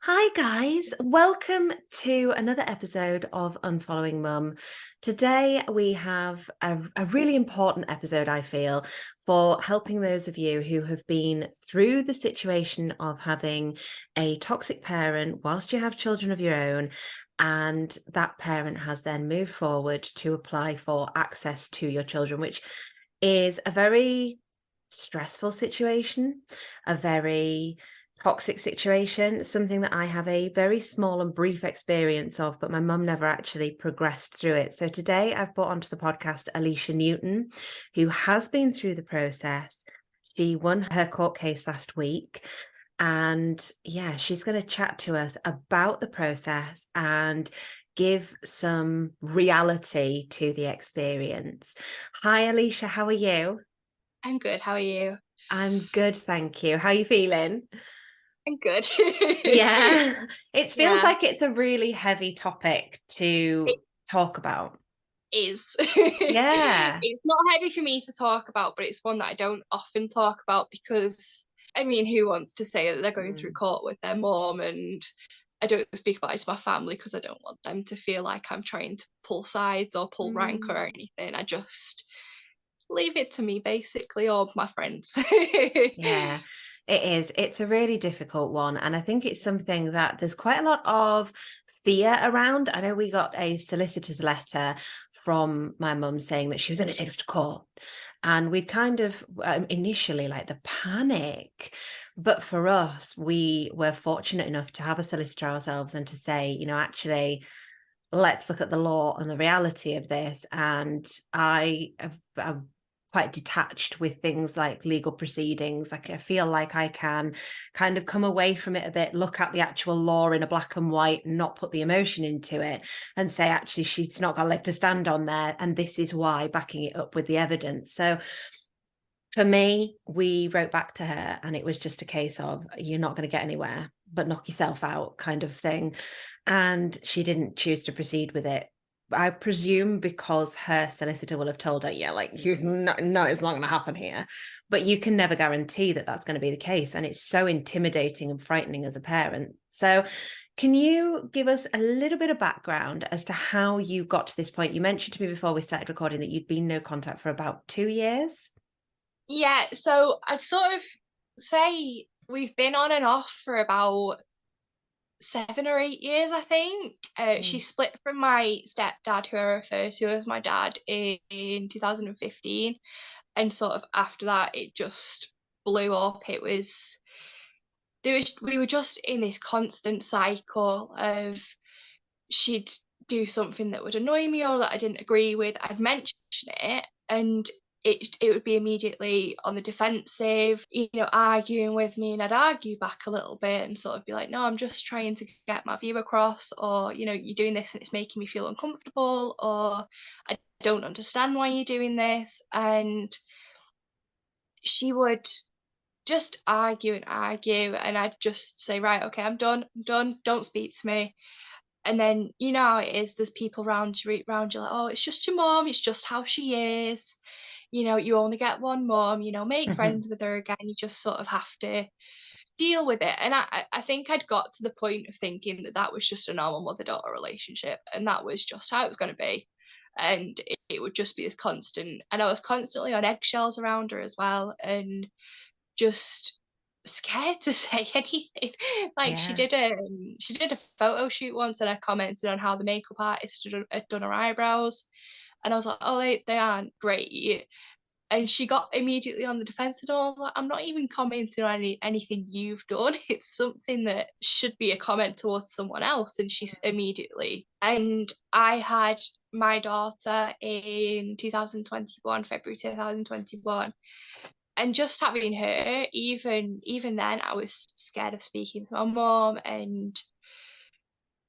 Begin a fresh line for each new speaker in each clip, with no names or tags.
Hi guys, welcome to another episode of Unfollowing Mum. Today we have a really important episode, I feel, for helping those of you who have been through the situation of having a toxic parent whilst you have children of your own, and that parent has then moved forward to apply for access to your children, which is a very stressful situation, a very toxic situation, something that I have a very small and brief experience of, but my mum never actually progressed through it. So today I've brought onto the podcast Alisha Newton, who has been through the process. She won her court case last week. And yeah, she's going to chat to us about the process and give some reality to the experience. Hi, Alisha, how are you?
I'm good. How are you?
I'm good, thank you. How are you feeling?
I'm good.
Yeah, it feels
Yeah,
like it's a really heavy topic
it
to talk about.
is.
Yeah.
It's not heavy for me to talk about, but it's one that I don't often talk about because, I mean, who wants to say that they're going through
Mm.
court with their mom? And I don't speak about it to my family because I don't want them to feel like I'm trying to pull sides or pull rank or
Mm.
anything. I just leave it to me, basically, or my friends.
Yeah, it is. It's a really difficult one. And I think it's something that there's quite a lot of fear around. I know we got a solicitor's letter from my mum saying that she was going to take us to court. And we'd kind of initially like the panic. But for us, we were fortunate enough to have a solicitor ourselves and to say, actually, let's look at the law and the reality of this. And I'm quite detached with things like legal proceedings. Like I feel like I can kind of come away from it a bit, look at the actual law in a black and white, and not put the emotion into it, and say, actually, she's not got a leg to stand on there. And this is why, backing it up with the evidence. So for me, we wrote back to her and it was just a case of you're not going to get anywhere, but knock yourself out kind of thing. And she didn't choose to proceed with it. I presume because her solicitor will have told her, yeah, like you know, it's not going to happen here. But you can never guarantee that that's going to be the case. And it's so intimidating and frightening as a parent. So, can you give us a little bit of background as to how you got to this point? You mentioned to me before we started recording that you'd been no contact for about 2 years.
Yeah, so I'd sort of say we've been on and off for about 7 or 8 years, I think. She
Mm.
split from my stepdad, who I refer to as my dad, in 2015. And sort of after that, it just blew up. We were just in this constant cycle of she'd do something that would annoy me or that I didn't agree with. I'd mention it and it would be immediately on the defensive, arguing with me, and I'd argue back a little bit and sort of be like, no, I'm just trying to get my view across, or, you're doing this and it's making me feel uncomfortable, or I don't understand why you're doing this. And she would just argue and argue, and I'd just say, right, okay, I'm done, don't speak to me. And then you know how it is, there's people around you like, oh, it's just your mom, it's just how she is. You only get one mom, make
Mhm.
friends with her again. You just sort of have to deal with it. And I think I'd got to the point of thinking that that was just a normal mother-daughter relationship, and that was just how it was going to be. And it would just be this constant, and I was constantly on eggshells around her as well, and just scared to say anything. Like
Yeah.
she did a photo shoot once, and I commented on how the makeup artist had done her eyebrows, and I was like, "Oh, they aren't great." And she got immediately on the defense, and all like, I'm not even commenting on anything you've done. It's something that should be a comment towards someone else. And she's immediately. And I had my daughter in 2021, February 2021, and just having her, even then I was scared of speaking to my mom, and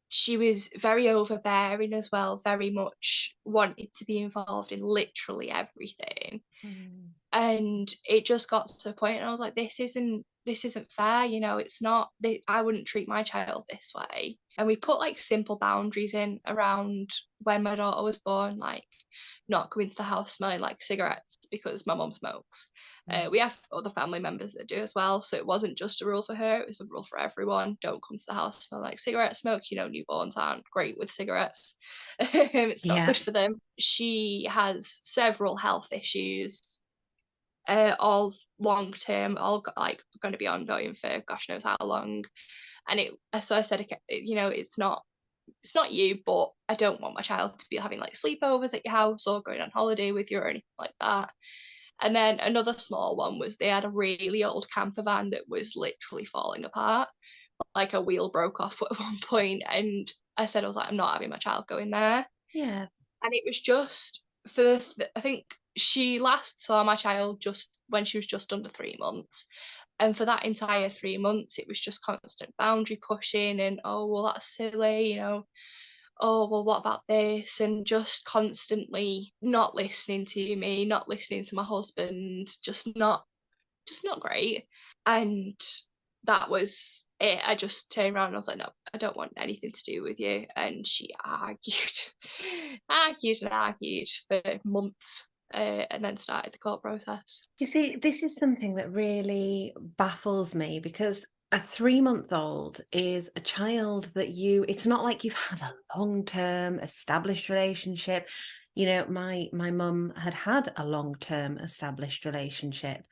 she was very overbearing as well, very much wanted to be involved in literally everything.
Mm.
And it just got to a point, and I was like, this isn't this isn't fair, you know, it's not, I wouldn't treat my child this way. And we put like simple boundaries in around when my daughter was born, like not coming to the house smelling like cigarettes because my mum smokes.
Mm.
We have other family members that do as well, so it wasn't just a rule for her, it was a rule for everyone. Don't come to the house smelling like cigarette smoke. You know, newborns aren't great with cigarettes. It's not
Yeah.
good for them. She has several health issues, all long term, all like going to be ongoing for gosh knows how long. And so I said, okay, you know, it's not you, but I don't want my child to be having like sleepovers at your house or going on holiday with you or anything like that. And then another small one was they had a really old camper van that was literally falling apart. Like a wheel broke off at one point, and I said, I was like, I'm not having my child going there.
Yeah.
And it was just for I think she last saw my child just when she was just under 3 months. And for that entire 3 months, it was just constant boundary pushing and, oh, well, that's silly, you know, oh, well, what about this? And just constantly not listening to me, not listening to my husband, just not great. And that was it. I just turned around and I was like, no, I don't want anything to do with you. And she argued, argued and argued for months, and then started the court process.
You see, this is something that really baffles me because a 3-month-old is a child that it's not like you've had a long-term established relationship. You know, my mum had a long-term established relationship,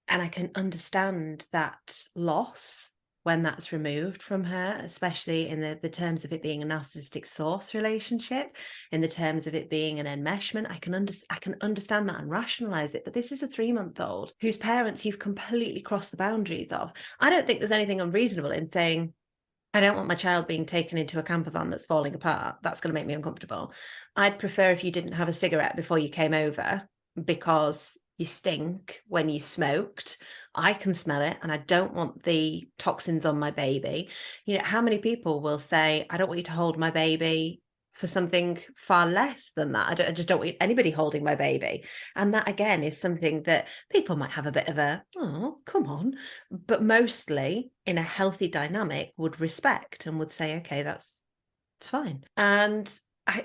and I can understand that loss when that's removed from her, especially in the terms of it being a narcissistic source relationship, in the terms of it being an enmeshment. I can understand that and rationalize it. But this is a 3-month-old whose parents you've completely crossed the boundaries of. I don't think there's anything unreasonable in saying, I don't want my child being taken into a camper van that's falling apart. That's going to make me uncomfortable. I'd prefer if you didn't have a cigarette before you came over because you stink when you smoked. I can smell it and I don't want the toxins on my baby. You know, how many people will say, I don't want you to hold my baby for something far less than that. I just don't want anybody holding my baby. And that again is something that people might have a bit of a, oh, come on, but mostly in a healthy dynamic would respect and would say, okay, it's fine. And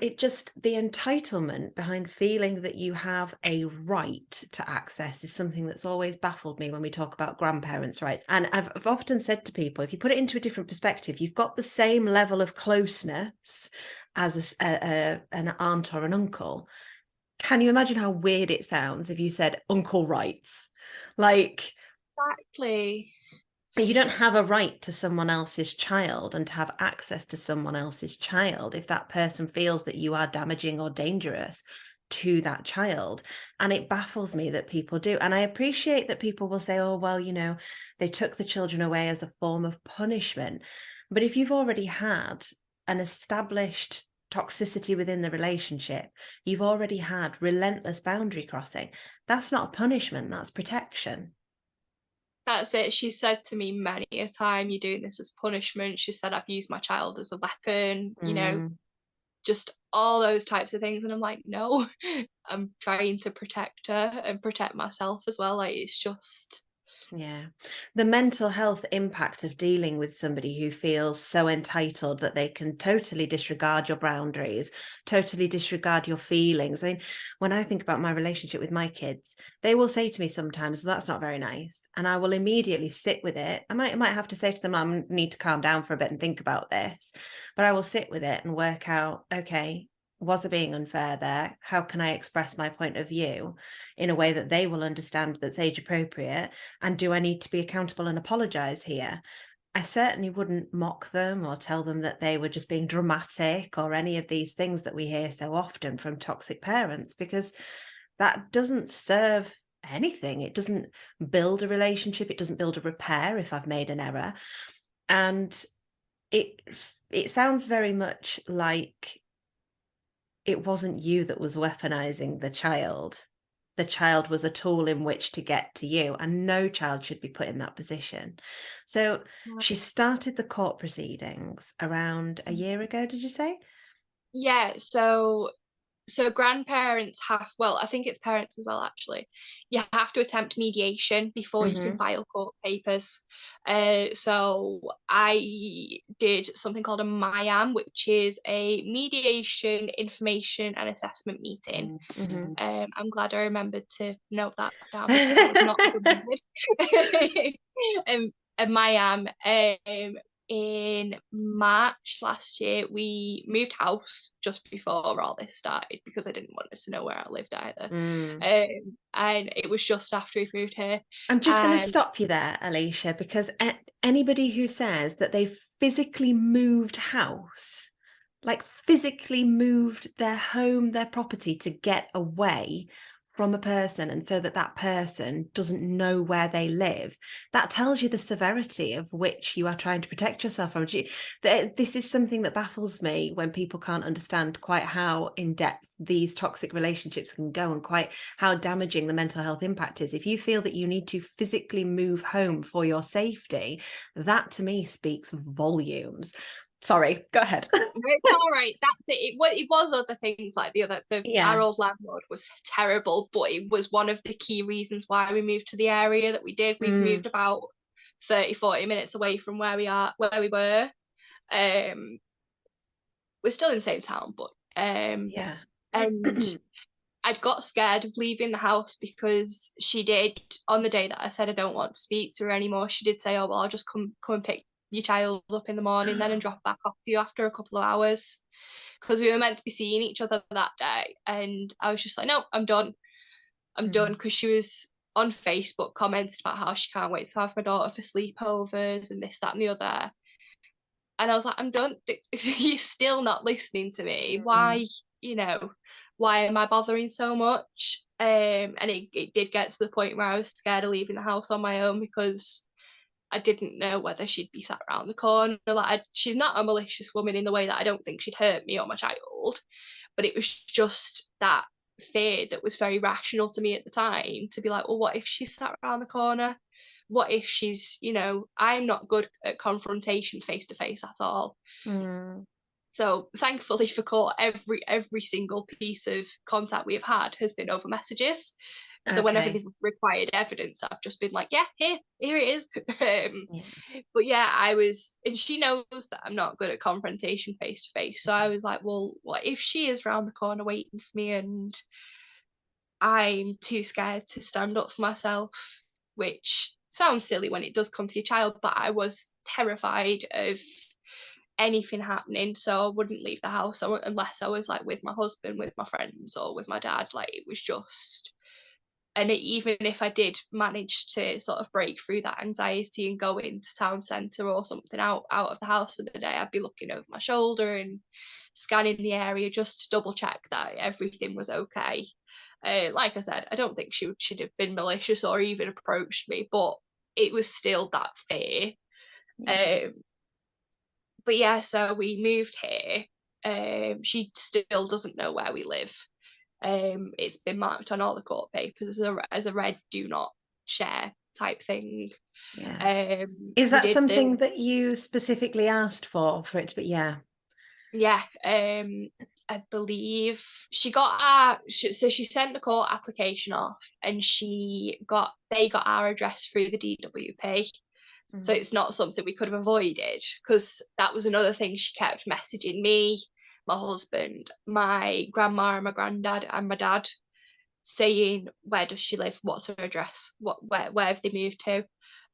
it just, the entitlement behind feeling that you have a right to access is something that's always baffled me when we talk about grandparents' rights. And I've often said to people, if you put it into a different perspective, you've got the same level of closeness as an aunt or an uncle. Can you imagine how weird it sounds if you said uncle rights? Like,
Exactly.
you don't have a right to someone else's child and to have access to someone else's child if that person feels that you are damaging or dangerous to that child. And it baffles me that people do. And I appreciate that people will say, oh, well, you know, they took the children away as a form of punishment. But if you've already had an established toxicity within the relationship, you've already had relentless boundary crossing, that's not a punishment, that's protection.
That's it. She said to me many a time, "You're doing this as punishment." She said, "I've used my child as a weapon," you know,
Mm.
just all those types of things. And I'm like, no, I'm trying to protect her and protect myself as well. Like, it's just,
Yeah. The mental health impact of dealing with somebody who feels so entitled that they can totally disregard your boundaries, totally disregard your feelings. I mean, when I think about my relationship with my kids, they will say to me sometimes, that's not very nice. And I will immediately sit with it. I might have to say to them, I need to calm down for a bit and think about this. But I will sit with it and work out, okay, was I being unfair there? How can I express my point of view in a way that they will understand that's age appropriate? And do I need to be accountable and apologize here? I certainly wouldn't mock them or tell them that they were just being dramatic or any of these things that we hear so often from toxic parents, because that doesn't serve anything. It doesn't build a relationship. It doesn't build a repair if I've made an error. And it it sounds very much like it wasn't you that was weaponizing the child. The child was a tool in which to get to you, and no child should be put in that position. So she started the court proceedings around a year ago, did you say?
yeah. So So grandparents have, well, I think it's parents as well, actually. You have to attempt mediation before you can
Mm-hmm.
file court papers. So I did something called a MIAM, which is a mediation, information and assessment meeting.
Mm-hmm.
I'm glad I remembered to note that down because I would not have remembered. A MIAM. In March last year, we moved house just before all this started because I didn't want her to know where I lived either.
Mm.
And it was just after we moved here.
I'm just going to
And
stop you there, Alicia, because anybody who says that they've physically moved house, like physically moved their home, their property to get away from a person, and so that that person doesn't know where they live, that tells you the severity of which you are trying to protect yourself from. This is something that baffles me, when people can't understand quite how in depth these toxic relationships can go and quite how damaging the mental health impact is. If you feel that you need to physically move home for your safety, that to me speaks volumes. Sorry, go ahead.
it's all right. That's it. It was other things like our
Yeah.
old landlord was terrible, but it was one of the key reasons why we moved to the area that we did. We've moved about 30-40 minutes away from where we were. We're still in the same town, but
Yeah.
and I'd got scared of leaving the house because she did, on the day that I said I don't want to speak to her anymore, she did say, oh, well, I'll just come and pick your child up in the morning then and drop back off to you after a couple of hours. Because we were meant to be seeing each other that day. And I was just like, no, I'm done. I'm done. Because she was on Facebook commented about how she can't wait to have my daughter for sleepovers and this, that, and the other. And I was like, I'm done. You're still not listening to me. Why, why am I bothering so much? And it did get to the point where I was scared of leaving the house on my own because I didn't know whether she'd be sat around the corner. She's not a malicious woman in the way that I don't think she'd hurt me or my child, but it was just that fear that was very rational to me at the time, to be like, well, what if she's sat around the corner? What if she's, I'm not good at confrontation face to face at all.
Mm.
So thankfully for court, every single piece of contact we have had has been over messages. So whenever
Okay.
they've required evidence, I've just been like, yeah, here it is.
Yeah.
But yeah, and she knows that I'm not good at confrontation face to face. So I was like, well, what if she is round the corner waiting for me and I'm too scared to stand up for myself, which sounds silly when it does come to your child, but I was terrified of anything happening, so I wouldn't leave the house unless I was like with my husband, with my friends, or with my dad. Like it was just, and even if I did manage to sort of break through that anxiety and go into town centre or something out of the house for the day, I'd be looking over my shoulder and scanning the area just to double check that everything was okay. Like I said, I don't think she'd have been malicious or even approached me, but it was still that fear.
Yeah.
But yeah, so we moved here. She still doesn't know where we live. It's been marked on all the court papers as a red do not share type thing.
Yeah. Is
We
that
did
something that you specifically asked for it to be? Yeah.
yeah. I believe she got so she sent the court application off, and they got our address through the DWP. So it's not something we could have avoided, because that was another thing she kept messaging me, my husband, my grandma and my granddad and my dad, saying, where does she live? What's her address? Where have they moved to?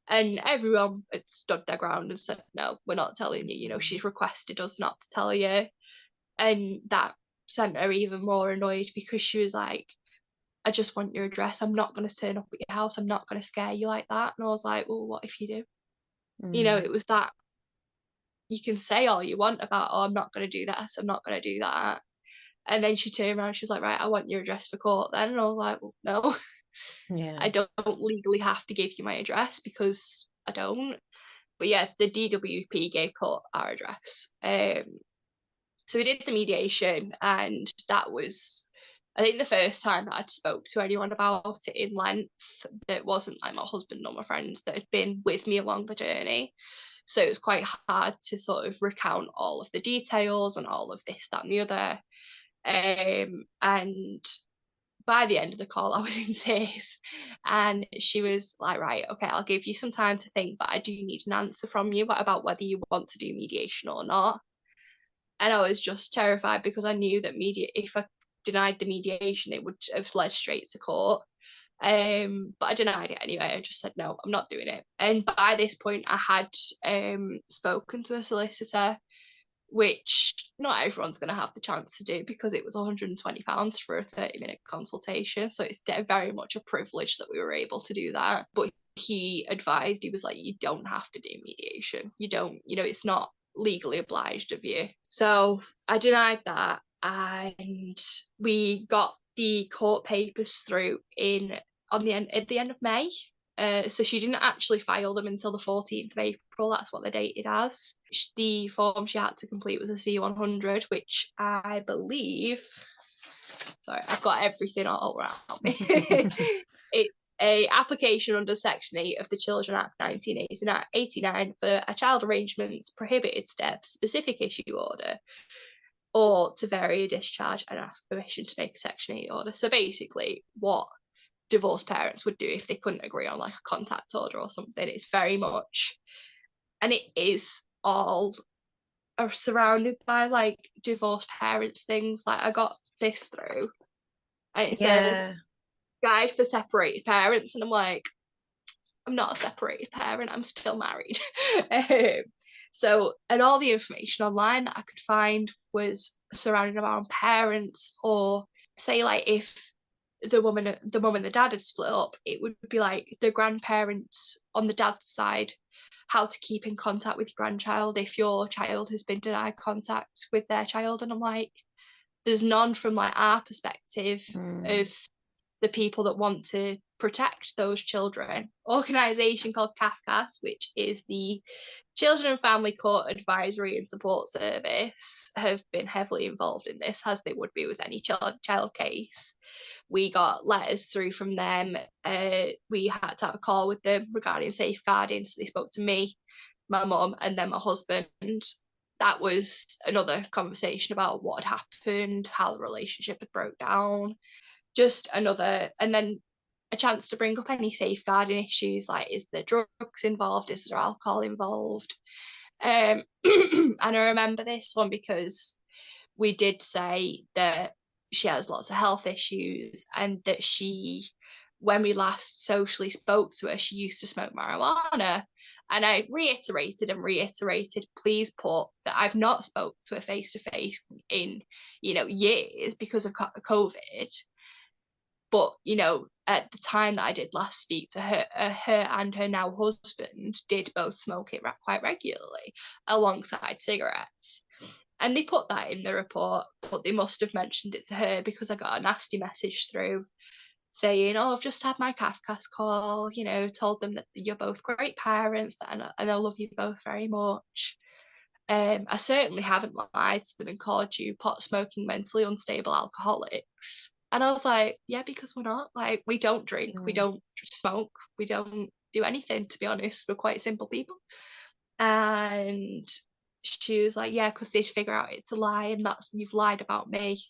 And everyone had stood their ground and said, no, we're not telling you. She's requested us not to tell you. And that sent her even more annoyed, because she was like, I just want your address. I'm not going to turn up at your house. I'm not going to scare you like that. And I was like, well, what if you do? It was that, you can say all you want about, oh, I'm not going to do this, I'm not going to do that. And then she turned around, she was like, right, I want your address for court then. And I was like, well, no,
Yeah.
I don't legally have to give you my address, because I don't. But yeah, the DWP gave court our address. So we did the mediation, and that was, I think, the first time that I'd spoke to anyone about it in length that wasn't like my husband or my friends that had been with me along the journey. So it was quite hard to sort of recount all of the details and all of this, that, and the other. And by the end of the call, I was in tears, and she was like, right, okay, I'll give you some time to think, but I do need an answer from you about whether you want to do mediation or not. And I was just terrified because I knew that if I denied the mediation, it would have led straight to court. But I denied it anyway. I just said, no, I'm not doing it. And by this point, I had spoken to a solicitor, which not everyone's going to have the chance to do because it was £120 for a 30-minute consultation. So it's very much a privilege that we were able to do that. But he advised, he was like, you don't have to do mediation. You don't, it's not legally obliged of you. So I denied that, and we got the court papers through at the end of May. So she didn't actually file them until the 14th of April. That's what they're dated as. The form she had to complete was a C100, which I believe, sorry, I've got everything all around me. It's a application under Section 8 of the Children Act 1989 for a child arrangements, prohibited steps, specific issue order, or to vary a discharge and ask permission to make a Section 8 order. So basically, what divorced parents would do if they couldn't agree on like a contact order or something. It's very much, and it is all are surrounded by like divorced parents things. Like I got this through, and it says guide for separated parents, and I'm like, I'm not a separated parent, I'm still married. So, and all the information online that I could find was surrounding around parents, or say like if the mum and the dad had split up, it would be like the grandparents on the dad's side, how to keep in contact with your grandchild if your child has been denied contact with their child. And I'm like, there's none from like our perspective of the people that want to protect those children. Organisation called CAFCAS, which is the Children and Family Court Advisory and Support Service, have been heavily involved in this, as they would be with any child case. We got letters through from them. We had to have a call with them regarding safeguarding. So they spoke to me, my mum, and then my husband. That was another conversation about what had happened, how the relationship had broke down. Just another, and then a chance to bring up any safeguarding issues, like is there drugs involved, is there alcohol involved? And I remember this one because we did say that she has lots of health issues, and that when we last socially spoke to her, she used to smoke marijuana. And I reiterated, please put that I've not spoke to her face to face in, years because of COVID. But, at the time that I did last speak to her, her and her now husband did both smoke it quite regularly alongside cigarettes. And they put that in the report, but they must have mentioned it to her because I got a nasty message through saying, oh, I've just had my CAFCAS call, told them that you're both great parents and I love you both very much. I certainly haven't lied to them and called you pot smoking, mentally unstable alcoholics. And I was like, yeah, because we're not. Like, we don't drink, we don't smoke, we don't do anything, to be honest. We're quite simple people. And she was like, yeah, because they'd figure out it's a lie and you've lied about me.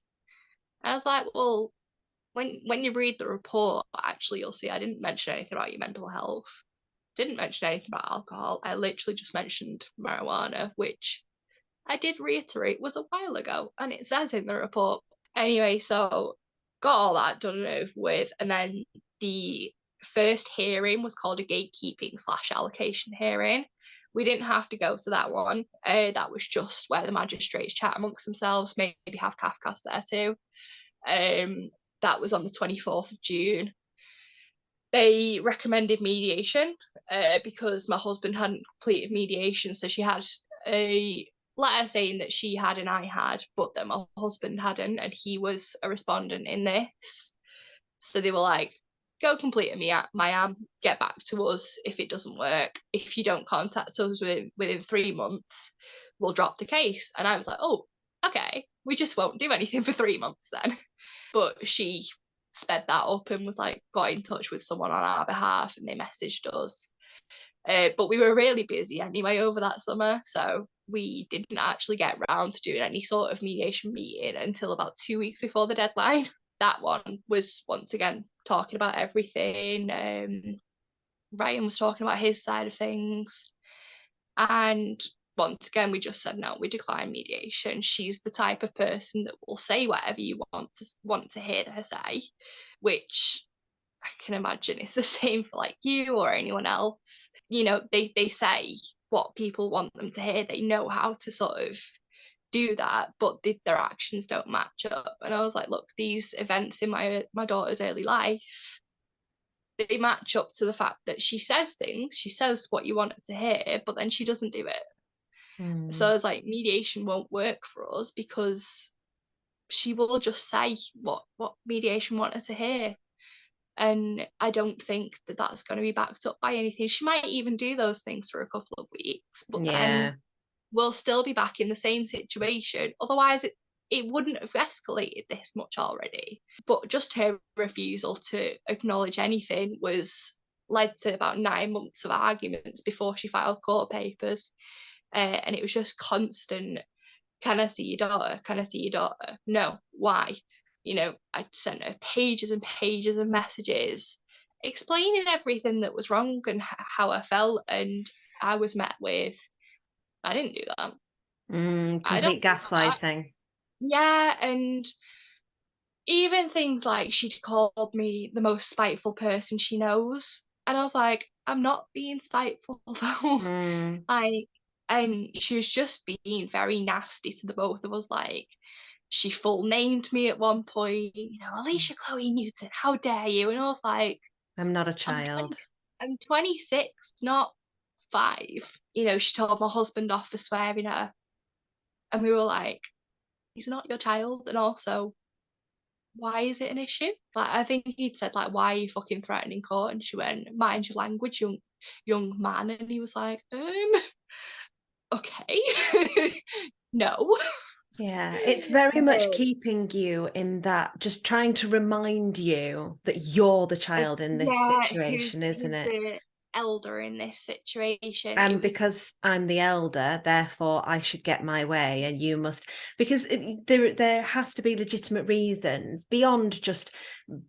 And I was like, well, when you read the report, actually, you'll see I didn't mention anything about your mental health. Didn't mention anything about alcohol. I literally just mentioned marijuana, which I did reiterate was a while ago, and it says in the report. Anyway, so got all that done and over with, and then the first hearing was called a gatekeeping/allocation hearing. We didn't have to go to that one. That was just where the magistrates chat amongst themselves, maybe have CAFCAS there too. That was on the 24th of June. They recommended mediation because my husband hadn't completed mediation, so she had a letter saying that she had and I had, but that my husband hadn't, and he was a respondent in this. So they were like, go complete a MIAM, get back to us if it doesn't work. If you don't contact us within 3 months, we'll drop the case. And I was like, oh, okay, we just won't do anything for 3 months then. But she sped that up and was like, got in touch with someone on our behalf, and they messaged us. But we were really busy anyway over that summer, so we didn't actually get round to doing any sort of mediation meeting until about 2 weeks before the deadline. That one was once again talking about everything. Ryan was talking about his side of things, and once again we just said no, we decline mediation. She's the type of person that will say whatever you want to hear her say, which I can imagine it's the same for like you or anyone else. They say what people want them to hear. They know how to sort of do that, but their actions don't match up. And I was like, look, these events in my daughter's early life, they match up to the fact that she says things, she says what you want her to hear, but then she doesn't do it. So I was like, mediation won't work for us because she will just say what mediation want her to hear. And I don't think that that's going to be backed up by anything. She might even do those things for a couple of weeks, but
Yeah.
then we'll still be back in the same situation. Otherwise, it wouldn't have escalated this much already. But just her refusal to acknowledge anything led to about 9 months of arguments before she filed court papers. And it was just constant, can I see your daughter? Can I see your daughter? No. Why? I'd sent her pages and pages of messages explaining everything that was wrong and how I felt, and I was met with, I didn't do that. I don't
Complete
do that.
gaslighting.
Yeah, and even things like she'd called me the most spiteful person she knows. And I was like, I'm not being spiteful though.
Mm.
Like, and she was just being very nasty to the both of us. Like, she full named me at one point, Alisha Chloe Newton, how dare you? And I was like,
I'm not a
I'm 20,
child.
I'm 26, not 5. She told my husband off for swearing at her. And we were like, he's not your child. And also, why is it an issue? Like, I think he'd said, like, why are you fucking threatening court? And she went, mind your language, young man. And he was like, okay. No.
Yeah, it's very much keeping you in that, just trying to remind you that you're the child in this
Yeah,
situation, isn't
who's
it?
the elder in this situation? It
And
was,
because I'm the elder, therefore I should get my way, and you must, because there has to be legitimate reasons beyond just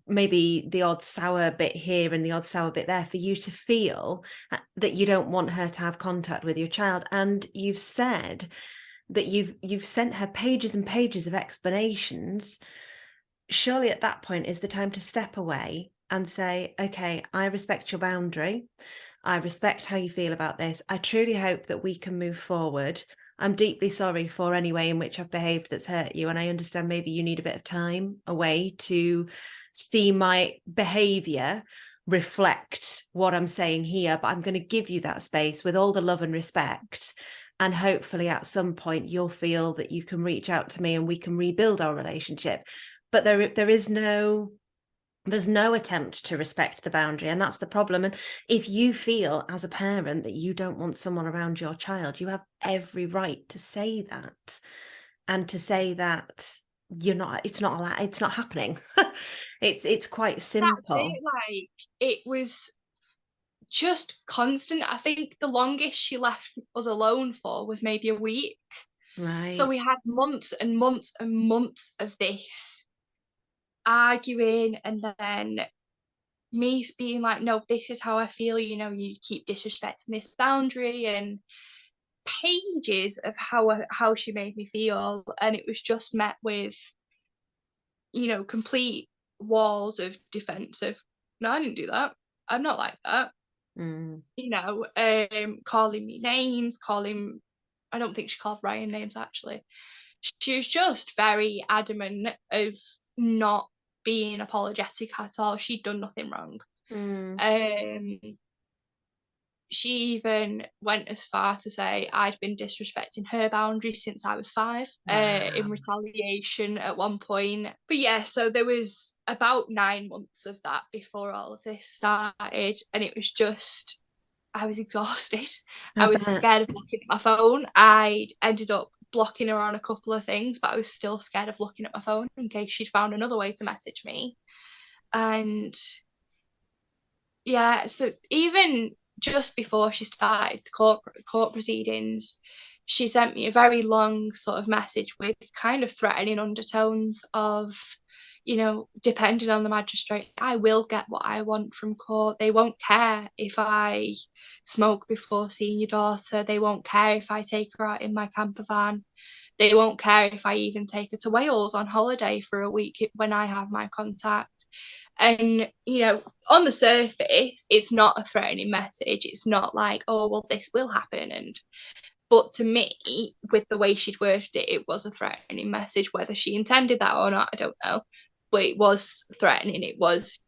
maybe the odd sour bit here and the odd sour bit there for you to feel that you don't want her to have contact with your child. And you've said that you've sent her pages and pages of explanations. Surely at that point is the time to step away and say, okay, I respect your boundary. I respect how you feel about this. I truly hope that we can move forward. I'm deeply sorry for any way in which I've behaved that's hurt you. And I understand maybe you need a bit of time away to see my behavior reflect what I'm saying here. But I'm going to give you that space with all the love and respect. And hopefully at some point you'll feel that you can reach out to me and we can rebuild our relationship. But there's no attempt to respect the boundary, and that's the problem. And if you feel as a parent that you don't want someone around your child, you have every right to say that, and to say that it's not happening. It's quite
that's
simple.
it. Like, it was just constant. I think the longest she left us alone for was maybe a week. So
Right.
we had months and months and months of this arguing, and then me being like, no, this is how I feel, you keep disrespecting this boundary, and pages of how she made me feel. And it was just met with, complete walls of defensive. No, I didn't do that. I'm not like that.
Mm.
Calling me names, I don't think she called Ryan names actually. She was just very adamant of not being apologetic at all. She'd done nothing wrong.
Mm.
Um, she even went as far to say I'd been disrespecting her boundaries since I was 5, in
Wow.
retaliation at one point. But yeah, so there was about 9 months of that before all of this started, and it was just, I was exhausted.
I
I was
bet.
scared of looking at my phone. I ended up blocking her on a couple of things, but I was still scared of looking at my phone in case she'd found another way to message me. And yeah, so even just before she started the court proceedings, she sent me a very long sort of message with kind of threatening undertones of, depending on the magistrate, I will get what I want from court. They won't care if I smoke before seeing your daughter. They won't care if I take her out in my camper van. They won't care if I even take her to Wales on holiday for a week when I have my contact. And, on the surface, it's not a threatening message. It's not like, oh, well, this will happen. But to me, with the way she'd worded it, it was a threatening message. Whether she intended that or not, I don't know. But it was threatening. It was,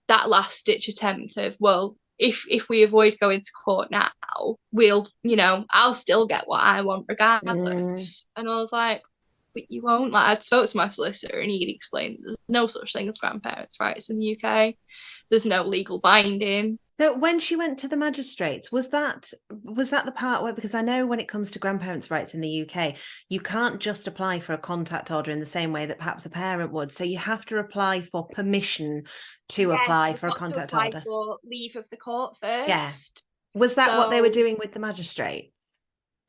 that last ditch attempt of, well, if we avoid going to court now, we'll, I'll still get what I want regardless. And I was like, but you won't. Like, I'd spoke to my solicitor and he'd explained there's no such thing as grandparents' rights in the UK. There's no legal binding.
So when she went to the magistrates, was that the part where, because I know when it comes to grandparents' rights in the UK, you can't just apply for a contact order in the same way that perhaps a parent would. So you have to apply for permission to apply for a contact order.
For leave of the court first.
Yeah. Was that what they were doing with the magistrates?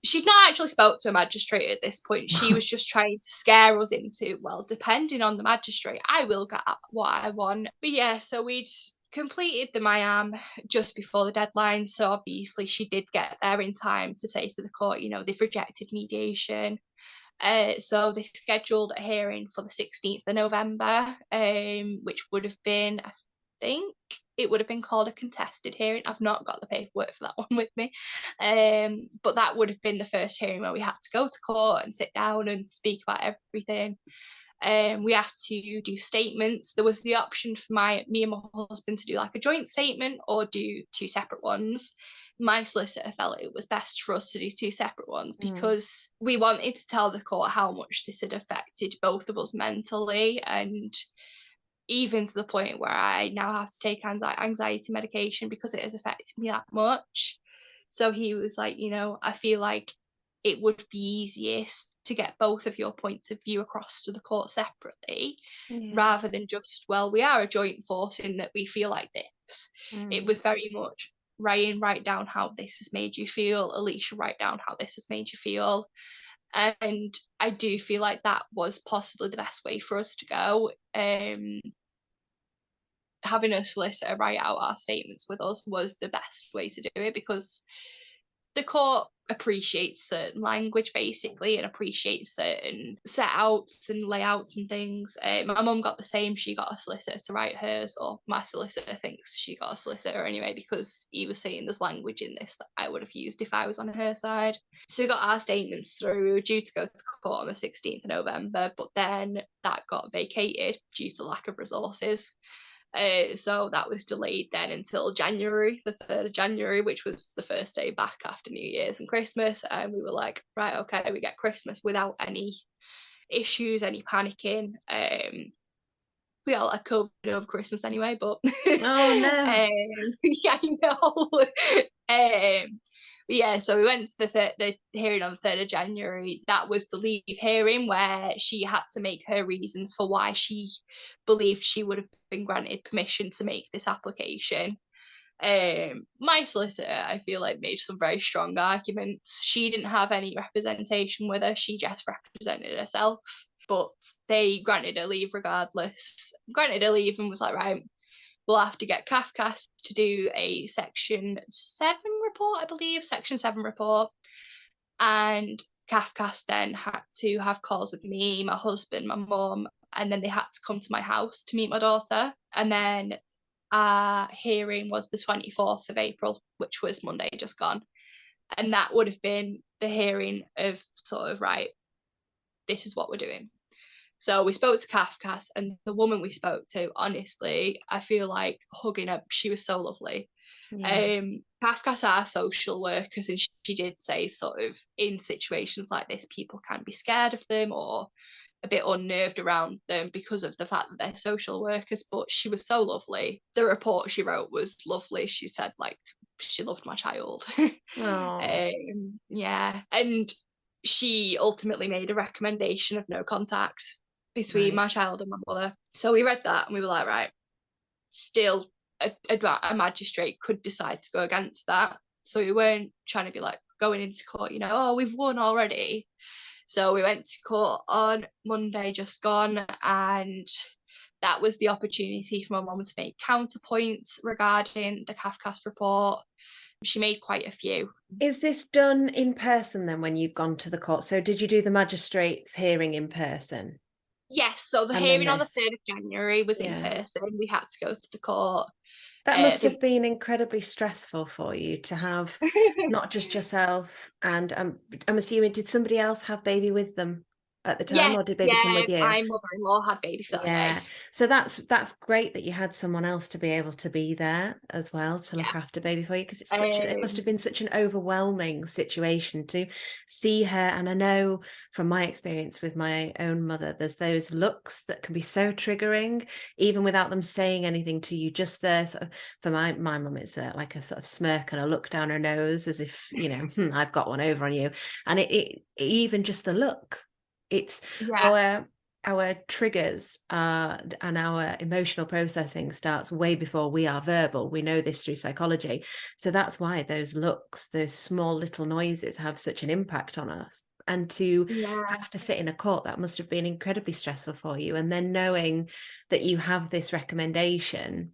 She'd not actually spoke to a magistrate at this point. She was just trying to scare us into, well, depending on the magistrate, I will get what I want. But yeah, so we'd completed the MIAM just before the deadline. So obviously she did get there in time to say to the court, they've rejected mediation. So they scheduled a hearing for the 16th of November, which would have been, I think, it would have been called a contested hearing. I've not got the paperwork for that one with me. But that would have been the first hearing where we had to go to court and sit down and speak about everything. We have to do statements. There was the option for me and my husband to do like a joint statement or do two separate ones. My solicitor felt it was best for us to do two separate ones because we wanted to tell the court how much this had affected both of us mentally, and even to the point where I now have to take anxiety medication because it has affected me that much. So he was like, I feel like it would be easiest to get both of your points of view across to the court separately, rather than just, well, we are a joint force in that we feel like this. It was very much, Ryan, write down how this has made you feel. Alisha, write down how this has made you feel. And I do feel like that was possibly the best way for us to go. Having a solicitor write out our statements with us was the best way to do it, because the court appreciates certain language basically and appreciates certain setouts and layouts and things. My mum got the same. She got a solicitor to write hers, or my solicitor thinks she got a solicitor anyway, because he was saying there's language in this that I would have used if I was on her side. So we got our statements through. We were due to go to court on the 16th of November, but then that got vacated due to lack of resources. So that was delayed then until January, the 3rd of January, which was the first day back after New Year's and Christmas. And we were like, right, okay, we get Christmas without any issues, any panicking. We all had COVID over Christmas anyway, but
oh no.
Yeah, I know. Yeah, so we went to the hearing on the 3rd of January. That was the leave hearing where she had to make her reasons for why she believed she would have been granted permission to make this application. My solicitor, I feel like, made some very strong arguments. She didn't have any representation with her. She just represented herself. But they granted her leave regardless. Granted her leave and was like, right, we'll have to get CAFCAS to do a Section 7 report, I believe, Section 7 report. And CAFCAS then had to have calls with me, my husband, my mum, and then they had to come to my house to meet my daughter. And then our hearing was the 24th of April, which was Monday just gone. And that would have been the hearing of sort of, right, this is what we're doing. So we spoke to CAFCAS, and the woman we spoke to, honestly, I feel like hugging her. She was so lovely. CAFCAS are social workers, and she did say sort of in situations like this, people can be scared of them or a bit unnerved around them because of the fact that they're social workers, but she was so lovely. The report she wrote was lovely. She said, like, she loved my child. Yeah, and she ultimately made a recommendation of no contact between my child and my mother. So we read that and we were like, right, still a magistrate could decide to go against that. So we weren't trying to be like going into court, oh, we've won already. So we went to court on Monday just gone, and that was the opportunity for my mum to make counterpoints regarding the CAFCAS report. She made quite a few.
Is this done in person then when you've gone to the court? So did you do the magistrate's hearing in person?
Yes, so the
And then
hearing on the
this,
3rd of January was in
yeah.
person. We had to go to the court.
That must have been incredibly stressful for you to have not just yourself, and I'm assuming, did somebody else have baby with them at the time,
Yes,
or did baby come
yeah,
with you?
my mother-in-law had baby for that day.
Yeah. So that's great that you had someone else to be able to be there as well to look
Yeah.
after baby for you, because it must have been such an overwhelming situation to see her. And I know from my experience with my own mother, there's those looks that can be so triggering, even without them saying anything to you. Just there, sort of, for my mum, it's like a sort of smirk and a look down her nose, as if I've got one over on you. And it even just the look. It's
Yeah.
our triggers and our emotional processing starts way before we are verbal. We know this through psychology. So that's why those looks, those small little noises have such an impact on us. And to
Yeah.
have to sit in a court, that must have been incredibly stressful for you. And then knowing that you have this recommendation,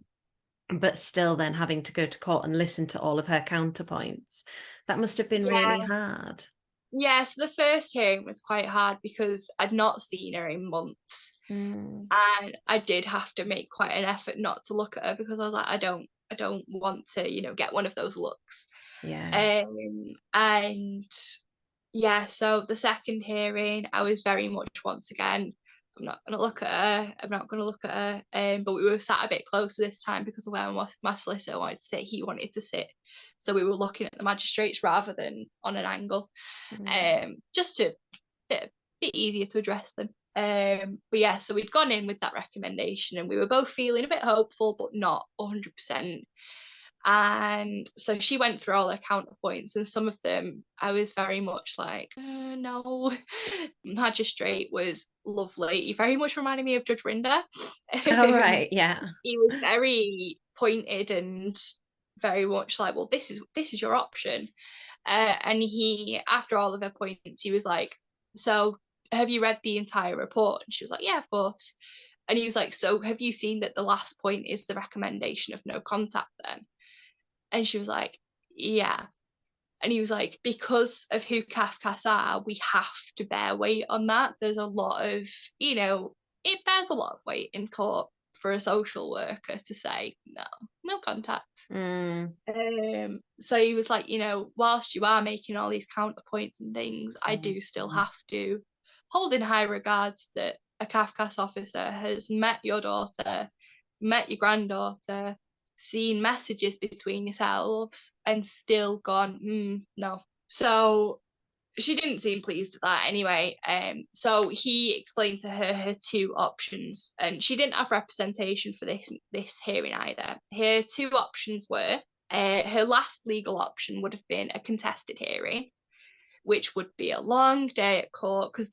but still then having to go to court and listen to all of her counterpoints, that must have been really
Yeah.
hard.
Yeah, so the first hearing was quite hard because I'd not seen her in months.
Mm,
And I did have to make quite an effort not to look at her because I was like, I don't want to, get one of those looks.
yeah.
And yeah, so the second hearing, I was very much once again, I'm not gonna look at her. I'm not gonna look at her. But we were sat a bit closer this time because of where my solicitor wanted to sit. He wanted to sit, so we were looking at the magistrates rather than on an angle,
Mm.
just to bit easier to address them. But yeah, so we'd gone in with that recommendation, and we were both feeling a bit hopeful, but not 100%. And so she went through all her counterpoints, and some of them I was very much like, no. Magistrate was lovely. He very much reminded me of Judge Rinder.
Oh, right. Yeah.
He was very pointed and very much like, well, this is your option. And he, after all of her points, he was like, so have you read the entire report? And she was like, yeah, of course. And he was like, so have you seen that the last point is the recommendation of no contact then? And she was like, yeah. And he was like, because of who CAFCAS are, we have to bear weight on that. There's a lot of, it bears a lot of weight in court for a social worker to say, no contact.
Mm.
So he was like, whilst you are making all these counterpoints and things, I do still have to hold in high regards that a CAFCAS officer has met your daughter, met your granddaughter, seen messages between yourselves, and still gone, no. So she didn't seem pleased with that anyway. So he explained to her two options, and she didn't have representation for this hearing either. Her two options were her last legal option would have been a contested hearing, which would be a long day at court because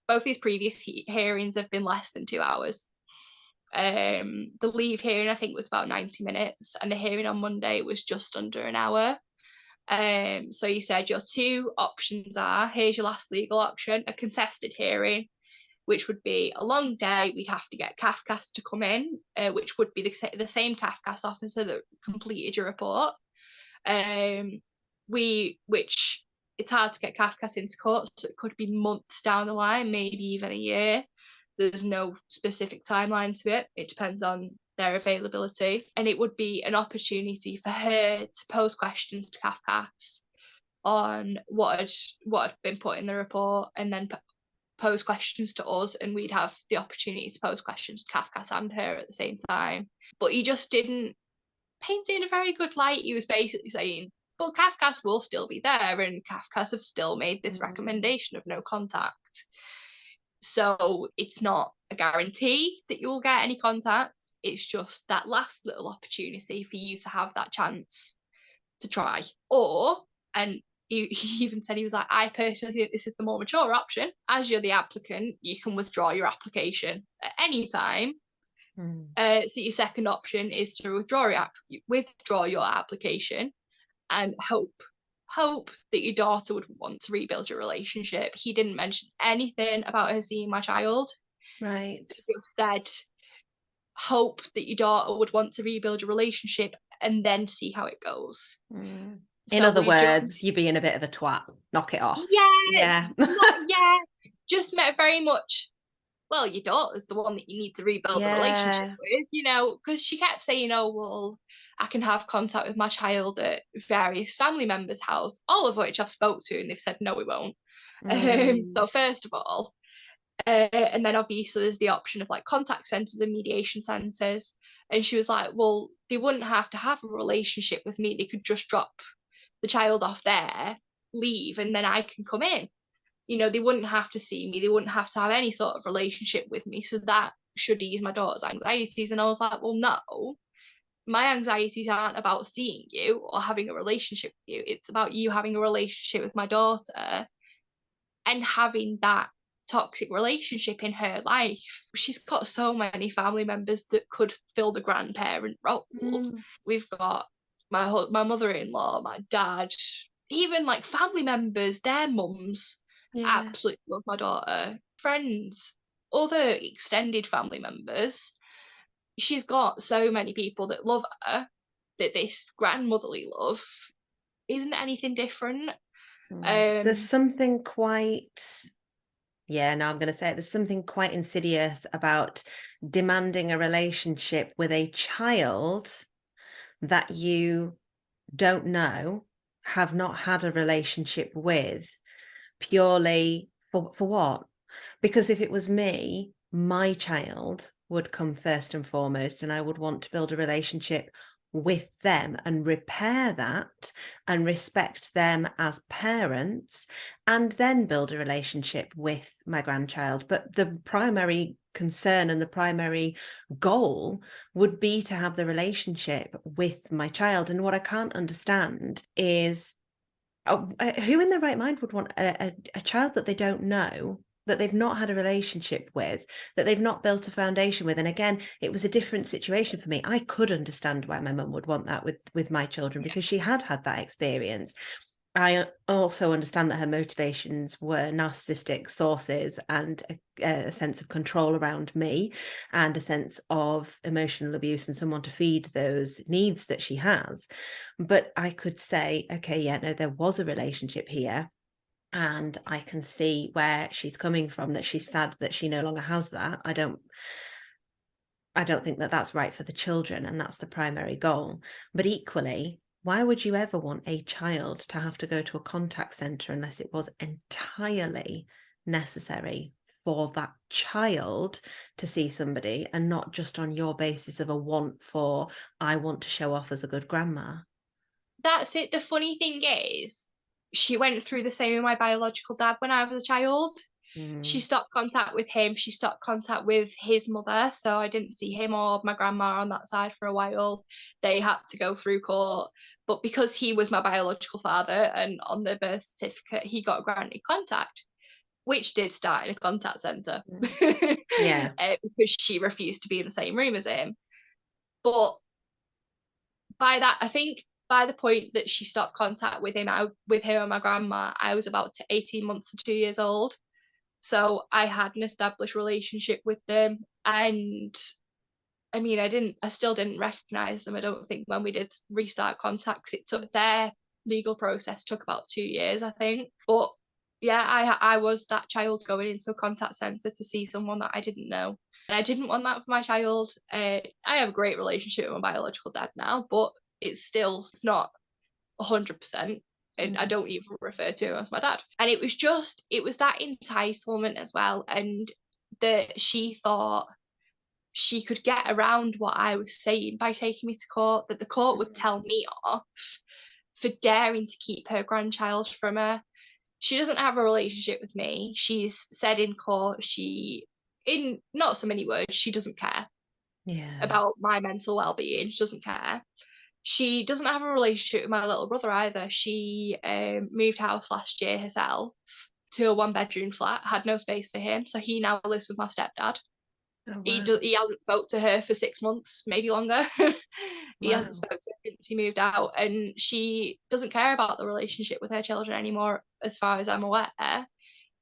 both these previous hearings have been less than 2 hours. The leave hearing I think was about 90 minutes, and the hearing on Monday was just under an hour. So you said your two options are, here's your last legal option, a contested hearing, which would be a long day. We'd have to get CAFCAS to come in, which would be the same CAFCAS officer that completed your report. Which it's hard to get CAFCAS into court, so it could be months down the line, maybe even a year. There's no specific timeline to it. It depends on their availability, and it would be an opportunity for her to pose questions to CAFCAS on what had been put in the report, and then pose questions to us, and we'd have the opportunity to pose questions to CAFCAS and her at the same time. But he just didn't paint it in a very good light. He was basically saying, but CAFCAS will still be there, and CAFCAS have still made this recommendation of no contact. So it's not a guarantee that you'll get any contact. It's just that last little opportunity for you to have that chance to try. And he even said, he was like, I personally think this is the more mature option. As you're the applicant, you can withdraw your application at any time So your second option is to withdraw your application and hope that your daughter would want to rebuild your relationship. He didn't mention anything about her seeing my child.
Right.
He just said hope that your daughter would want to rebuild your relationship and then see how it goes.
In
So
other
we just,
words, you're being a bit of a twat. Knock it off.
yeah,
Yeah.
not, yeah, just met very much, well, your daughter's the one that you need to rebuild the relationship
Yeah.
with, because she kept saying, oh, well, I can have contact with my child at various family members' house, all of which I've spoke to, and they've said, no, we won't. So first of all, and then obviously there's the option of like contact centres and mediation centres. And she was like, well, they wouldn't have to have a relationship with me. They could just drop the child off there, leave, and then I can come in. They wouldn't have to see me. They wouldn't have to have any sort of relationship with me. So that should ease my daughter's anxieties. And I was like, well, no, my anxieties aren't about seeing you or having a relationship with you. It's about you having a relationship with my daughter and having that toxic relationship in her life. She's got so many family members that could fill the grandparent role. We've got my mother-in-law, my dad, even like family members, their mums absolutely love my daughter, friends, other extended family members. She's got so many people that love her that this grandmotherly love isn't anything different.
There's something quite, no, I'm going to say it. There's something quite insidious about demanding a relationship with a child that you don't know, have not had a relationship with, purely for what? Because if it was me, my child would come first and foremost, and I would want to build a relationship with them and repair that and respect them as parents, and then build a relationship with my grandchild. But the primary concern and the primary goal would be to have the relationship with my child. And what I can't understand is who in their right mind would want a child that they don't know, that they've not had a relationship with, that they've not built a foundation with. And again, it was a different situation for me. I could understand why my mum would want that with my children, because she had that experience. I also understand that her motivations were narcissistic sources and a sense of control around me and a sense of emotional abuse and someone to feed those needs that she has. But I could say, okay, yeah, no, there was a relationship here. And I can see where she's coming from, that she's sad that she no longer has that. I don't think that that's right for the children, and that's the primary goal. But equally, why would you ever want a child to have to go to a contact centre unless it was entirely necessary for that child to see somebody, and not just on your basis of a want for, I want to show off as a good grandma?
That's it. The funny thing is, she went through the same with my biological dad when I was a child. She stopped contact with him. She stopped contact with his mother. So I didn't see him or my grandma on that side for a while. They had to go through court. But because he was my biological father and on the birth certificate, he got granted contact, which did start in a contact centre.
Yeah.
Because she refused to be in the same room as him. But by that, I think by the point that she stopped contact with him and my grandma, I was about 18 months to 2 years old. So I had an established relationship with them. And I mean, I still didn't recognize them. I don't think when we did restart contact, it took their legal process took about 2 years, I think. But yeah, I was that child going into a contact centre to see someone that I didn't know. And I didn't want that for my child. I have a great relationship with my biological dad now, but it's not 100%. And I don't even refer to him as my dad. And it was that entitlement as well. And that she thought she could get around what I was saying by taking me to court, that the court would tell me off for daring to keep her grandchild from her. She doesn't have a relationship with me. She's said in court, in not so many words, she doesn't care about my mental well-being. She doesn't care. She doesn't have a relationship with my little brother either. She moved house last year herself to a one-bedroom flat, had no space for him, so he now lives with my stepdad.
Oh,
He
wow.
he hasn't spoke to her for 6 months, maybe longer. He hasn't
Wow.
spoke to her since he moved out, and she doesn't care about the relationship with her children anymore, as far as I'm aware.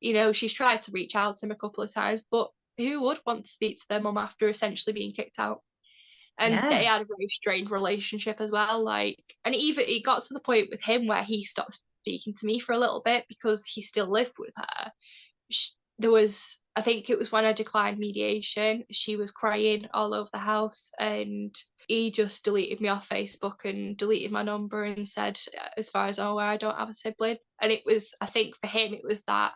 You know, she's tried to reach out to him a couple of times, but who would want to speak to their mum after essentially being kicked out? And they
Yeah.
had a very strained relationship as well, like, and it got to the point with him where he stopped speaking to me for a little bit because he still lived with her. There was, I think it was when I declined mediation, she was crying all over the house, and he just deleted me off Facebook and deleted my number and said, as far as I'm aware, I don't have a sibling. And it was, I think for him, it was that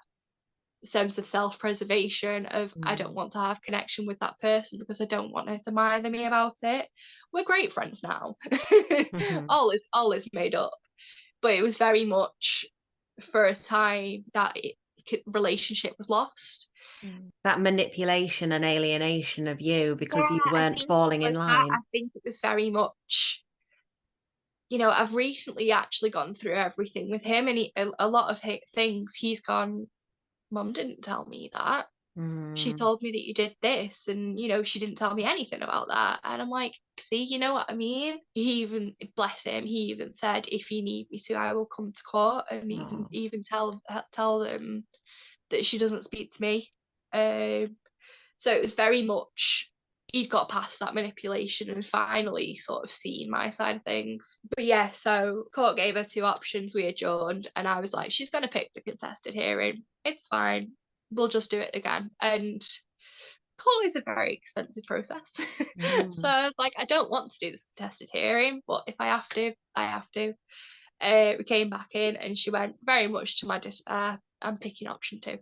sense of self-preservation of, I don't
Mm.
want to have connection with that person because I don't want her to bother me about it. We're great friends now.
Mhm.
All is made up. But it was very much for a time that relationship was lost.
That manipulation and alienation of you
Yeah,
because you
I
weren't
think it
falling in
was that. I
line.
think it was very much, I've recently actually gone through everything with him, and a lot of things he's gone, Mum didn't tell me that. She
Mm.
told me that you did this, and she didn't tell me anything about that. And I'm like, see, you know what I mean? He even, bless him, he even said, if you need me to, I will come to court, and
Oh.
even tell them that she doesn't speak to me. So it was very much, he'd got past that manipulation and finally sort of seen my side of things. But yeah, so court gave her two options. We adjourned, and I was like, she's going to pick the contested hearing. It's fine. We'll just do it again. And court is a very expensive process. So
Mm.
I was like, I don't want to do this contested hearing, but if I have to, I have to. We came back in, and she went, very much to my despair, I'm picking option two,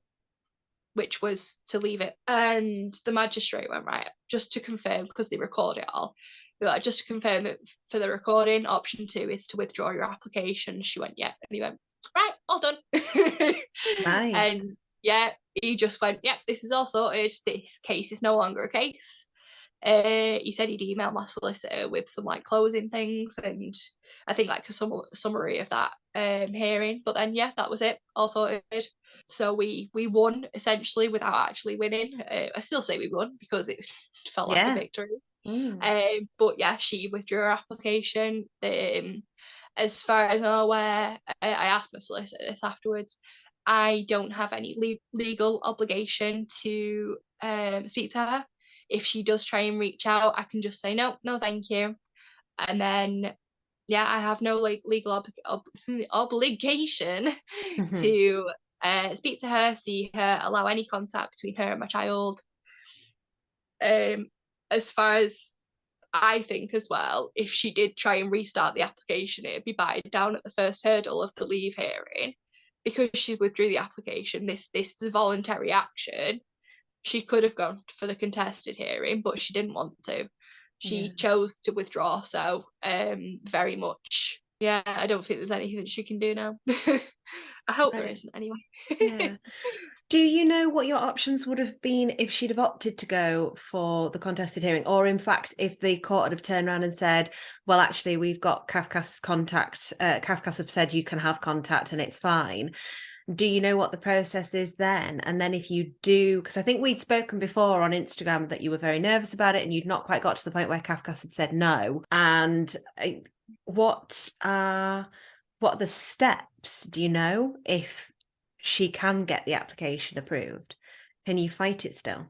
which was to leave it. And the magistrate went, right, just to confirm, because they record it all, they were like, just to confirm that for the recording, option two is to withdraw your application. She went, yeah. And he went, right, all done.
Right.
And yeah, he just went, yeah, this is all sorted. This case is no longer a case. He said he'd email my solicitor with some like closing things, and I think like a summary of that hearing. But then yeah, that was it, all sorted. So we won essentially without actually winning. I still say we won because it felt like a
Yeah.
victory.
Mm.
But yeah, she withdrew her application. As far as I'm aware, I asked my solicitor this afterwards. I don't have any legal obligation to speak to her. If she does try and reach out, I can just say no, no, thank you. And then yeah, I have no legal obligation
Mhm.
to speak to her, see her, allow any contact between her and my child. Um, as far as I think as well, if she did try and restart the application, it'd be batted down at the first hurdle of the leave hearing, because she withdrew the application. This is a voluntary action. She could have gone for the contested hearing, but she didn't want to.
Yeah.
She chose to withdraw. So very much, yeah, I don't think there's anything she can do now. I hope there
Right.
isn't anyway.
Yeah. Do you know what your options would have been if she'd have opted to go for the contested hearing? Or in fact, if the court had have turned around and said, well, actually, we've got CAFCAS contact, CAFCAS have said you can have contact and it's fine. Do you know what the process is then? And then if you do, because I think we'd spoken before on Instagram that you were very nervous about it and you'd not quite got to the point where CAFCAS had said no. And what are the steps, do you know, if she can get the application approved? Can you fight it still?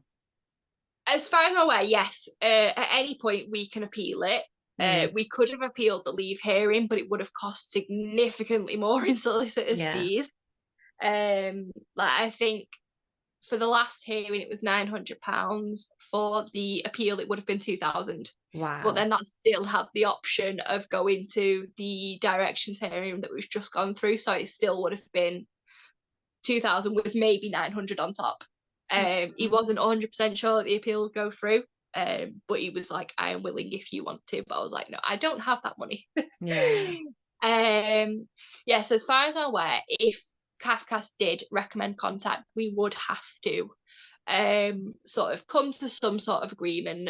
As far as I'm aware, yes. At any point, we can appeal it.
Mm.
We could have appealed the leave hearing, but it would have cost significantly more in solicitors'
Yeah.
fees. Like I think for the last hearing, it was £900. For the appeal, it would have been 2,000. But
Wow.
then that still had the option of going to the directions hearing that we've just gone through, so it still would have been 2,000 with maybe 900 on top. He
Mhm.
wasn't 100% sure that the appeal would go through, but he was like, I am willing if you want to. But I was like, no, I don't have that money.
Yeah.
Yes, as far as I'm aware, if CAFCAS did recommend contact, we would have to sort of come to some sort of agreement,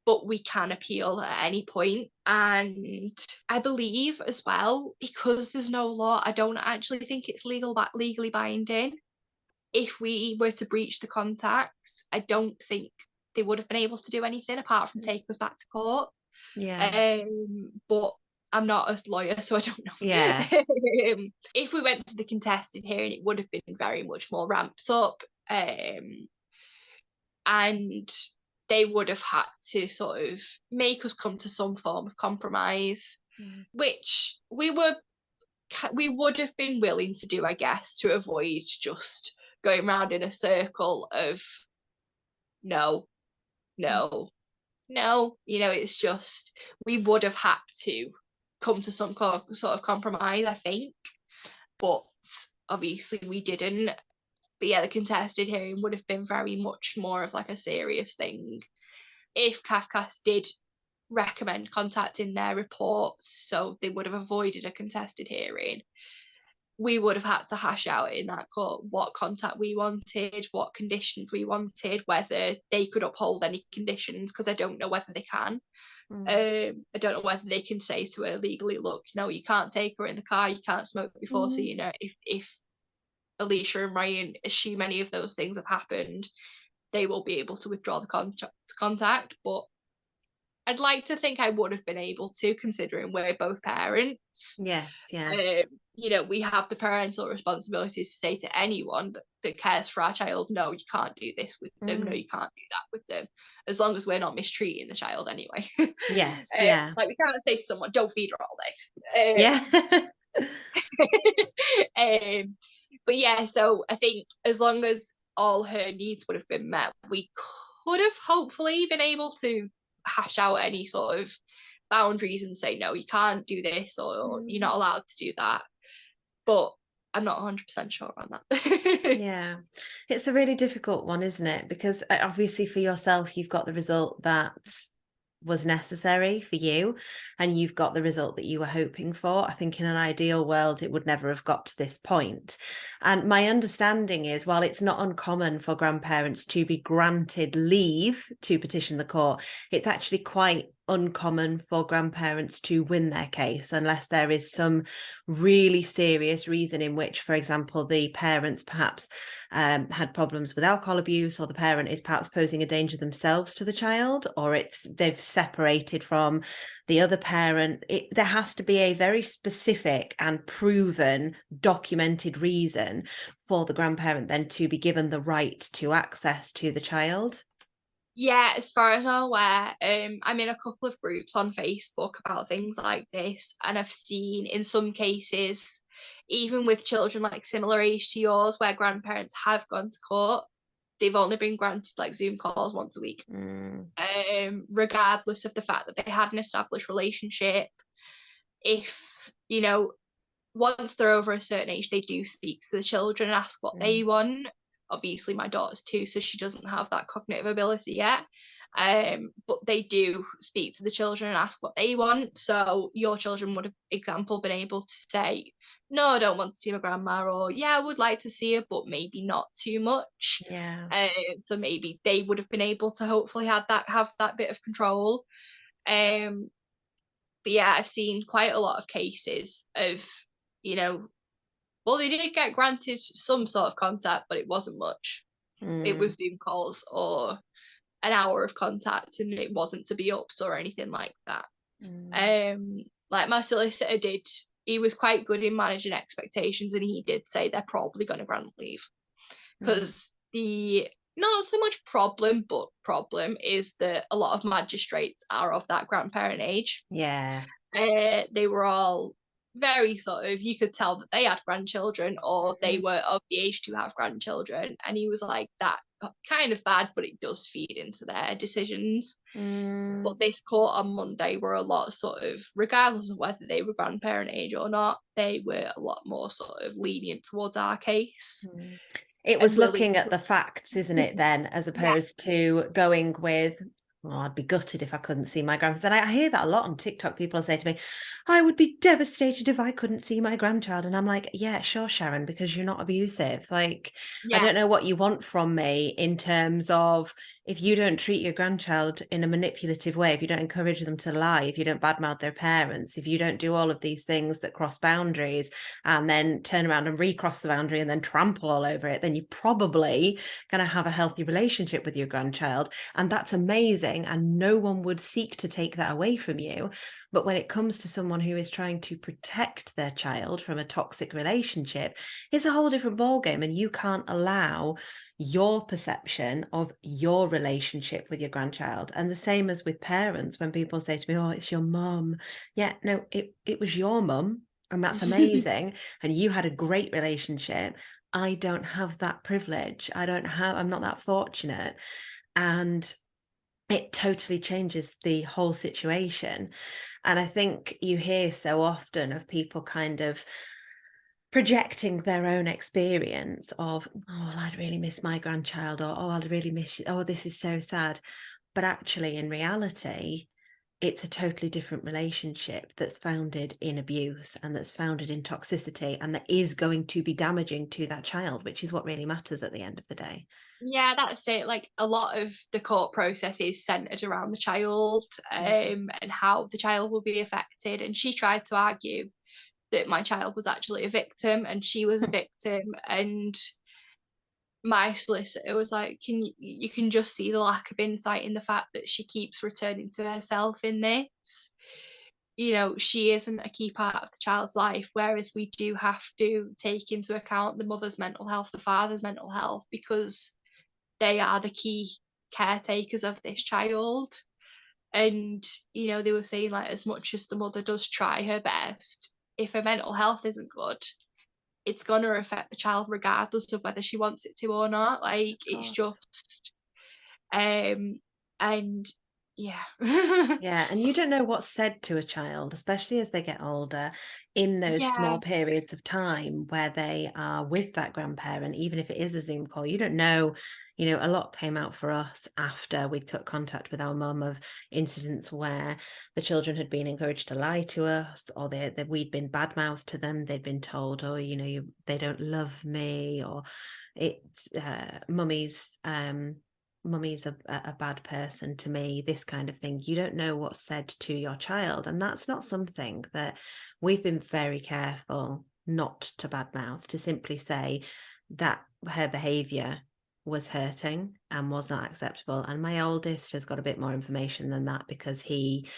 but we can appeal at any point. And I believe as well, because there's no law, I don't actually think it's legally binding. If we were to breach the contact, I don't think they would have been able to do anything apart from take us back to court.
Yeah.
But I'm not a lawyer, so I don't know.
Yeah.
If we went to the contested hearing, it would have been very much more ramped up. And they would have had to sort of make us come to some form of compromise, which we would have been willing to do, I guess, to avoid just going round in a circle of no, no, no. It's just, we would have had to come to some sort of compromise, I think, but obviously we didn't. But yeah, the contested hearing would have been very much more of like a serious thing. If CAFCAS did recommend contact in their reports, so they would have avoided a contested hearing, we would have had to hash out in that court what contact we wanted, what conditions we wanted, whether they could uphold any conditions, because I don't know whether they can. I don't know whether they can say to her legally, look, no, you can't take her in the car, you can't smoke before seeing her. If Alisha and Ryan assume any of those things have happened, they will be able to withdraw the contact. But I'd like to think I would have been able to, considering we're both parents.
Yes. Yeah.
We have the parental responsibilities to say to anyone that cares for our child, no, you can't do this with them, no, you can't do that with them, as long as we're not mistreating the child anyway.
Yes. Yeah.
Like, we can't say to someone, don't feed her all day.
Yeah.
But yeah, so I think as long as all her needs would have been met, we could have hopefully been able to hash out any sort of boundaries and say, no, you can't do this, or you're not allowed to do that. But I'm not 100% sure on that.
Yeah, it's a really difficult one, isn't it? Because obviously for yourself, you've got the result that was necessary for you, and you've got the result that you were hoping for. I think in an ideal world, it would never have got to this point. And my understanding is, while it's not uncommon for grandparents to be granted leave to petition the court, it's actually quite uncommon for grandparents to win their case unless there is some really serious reason in which, for example, the parents perhaps had problems with alcohol abuse, or the parent is perhaps posing a danger themselves to the child, or they've separated from the other parent. There has to be a very specific and proven, documented reason for the grandparent then to be given the right to access to the child.
Yeah, as far as I'm aware, I'm in a couple of groups on Facebook about things like this, and I've seen in some cases, even with children like similar age to yours, where grandparents have gone to court, they've only been granted like Zoom calls once a week, regardless of the fact that they had an established relationship. If, once they're over a certain age, they do speak to the children and ask what they want. Obviously, my daughter's 2, so she doesn't have that cognitive ability yet. But they do speak to the children and ask what they want. So your children would have, example, been able to say, no, I don't want to see my grandma, or yeah, I would like to see her, but maybe not too much.
Yeah.
So maybe they would have been able to hopefully have that bit of control. But yeah, I've seen quite a lot of cases of, well, they did get granted some sort of contact, but it wasn't much. It was Zoom calls or an hour of contact, and it wasn't to be upped or anything like that. Like my solicitor did, he was quite good in managing expectations, and he did say they're probably going to grant leave, because the not so much problem is that a lot of magistrates are of that grandparent age.
Yeah.
They were all very sort of, you could tell that they had grandchildren, or they were of the age to have grandchildren, and he was like, that kind of bad, but it does feed into their decisions. But this court on Monday were a lot sort of, regardless of whether they were grandparent age or not, they were a lot more sort of lenient towards our case.
It was looking at the facts, isn't it, then, as opposed to going with, oh, I'd be gutted if I couldn't see my grandchild. And I hear that a lot on TikTok. People say to me, I would be devastated if I couldn't see my grandchild. And I'm like, yeah, sure, Sharon, because you're not abusive. Like, I
Yeah.
don't know what you want from me in terms of if you don't treat your grandchild in a manipulative way, if you don't encourage them to lie, if you don't badmouth their parents, if you don't do all of these things that cross boundaries and then turn around and recross the boundary and then trample all over it, then you're probably going to have a healthy relationship with your grandchild. And that's amazing. And no one would seek to take that away from you. But when it comes to someone who is trying to protect their child from a toxic relationship, it's a whole different ballgame. And you can't allow your perception of your relationship with your grandchild. And the same as with parents, when people say to me, oh, it's your mum. Yeah, no, it was your mum. And that's amazing. And you had a great relationship. I don't have that privilege. I'm not that fortunate. And it totally changes the whole situation. And I think you hear so often of people kind of projecting their own experience of, oh, well, I'd really miss my grandchild, or oh, I'd really miss you. Oh, this is so sad. But actually, in reality, it's a totally different relationship that's founded in abuse and that's founded in toxicity and that is going to be damaging to that child, which is what really matters at the end of the day.
Yeah, that's it. Like, a lot of the court process is centered around the child,
Mm.
and how the child will be affected. And she tried to argue that my child was actually a victim and she was a victim. And my solicitor was like, you can just see the lack of insight in the fact that she keeps returning to herself in this. You know, she isn't a key part of the child's life, whereas we do have to take into account the mother's mental health, the father's mental health, because they are the key caretakers of this child. And, you know, they were saying, like, as much as the mother does try her best, if her mental health isn't good, it's gonna affect the child regardless of whether she wants it to or not. Like,
Of
it's
course.
just, um, and yeah.
Yeah, and you don't know what's said to a child, especially as they get older, in those
Yeah,
small periods of time where they are with that grandparent, even if it is a Zoom call. You don't know, a lot came out for us after we'd cut contact with our mum of incidents where the children had been encouraged to lie to us, or that we'd been badmouthed to them. They'd been told, oh, they don't love me, or it's mummy's a bad person to me, this kind of thing. You don't know what's said to your child. And that's not something that we've been very careful not to badmouth, to simply say that her behavior was hurting and was not acceptable. And my oldest has got a bit more information than that because he